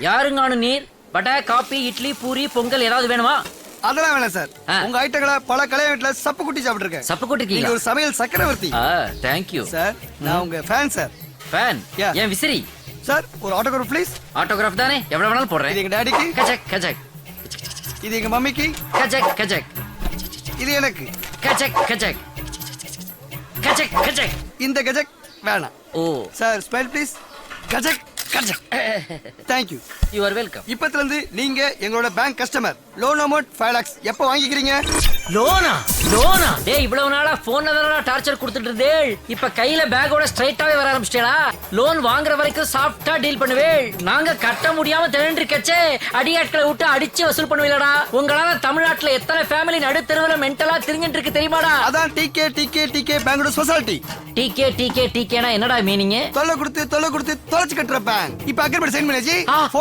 யாருங்கானு நீர் வடை காபி இட்லி பூரி பொங்கல் ஏதாவது வேணுமா? அதெல்லாம் வேணாம் சார். உங்க ஐட்டங்களை பல கல்யாண வீட்டுல சப்பு குட்டி சாப்பிட்டுருக்கேன். சப்பு குட்டிருக்கீங்க? நீங்க ஒரு சமையல் சக்கரவர்த்தி. Thank you sir. நான் உங்க ஃபேன் சார். ஃபேன்? ஏன் விசிறி? சார் ஒரு ஆட்டோகிராஃப் ப்ளீஸ். ஆட்டோகிராஃப் தானே, எவ்வளவு வேணாலும் போடுறேன். இது எங்க டாடிக்கு. கஜக் கஜக். இது எங்க மம்மிக்கு. கஜக் கஜக். இது எனக்கு. கஜக் கஜக். கஜக் கஜக். இந்த கஜக் வேணாம். Oh sir smile please. கஜக் கஜக். Thank you. You are welcome. இப்பத்துல இருந்து நீங்க எங்களோட bank customer. Loan amount 5 lakhs எப்ப வாங்கிக்கிறீங்க? லோனா? லோனா? டேய் இவ்வளவு நாளா போன்ல தான டார்ச்சர் கொடுத்துட்டு இருந்தே, இப்ப கையில பேக்கோட ஸ்ட்ரைட்டாவே வர ஆரம்பிச்சிட்டேடா. லோன் வாங்குற வரைக்கும் சாஃப்ட்டா டீல் பண்ணுவே. நாங்க கட்ட முடியாம திணறிக்கச்சே அடியாட்களை விட்டு அடிச்சு வசூல் பண்ணுவீங்களடா. உங்களால தமிழ்நாட்டுல எத்தனை ஃபேமிலி நடுத்தெருவுல மென்டலா திரிஞ்சிட்டு இருக்கு தெரியுமாடா? அதான் டிகே டிகே டிகே பேங்கோட ஸ்பெஷாலிட்டி. டிகே டிகே டிகேனா என்னடா மீனிங்? தொல்லை கொடுத்து தொலைச்சு கட்டுற பேங்க். இப்ப அக்ரிமெண்ட் சைன் பண்ணியாச்சு.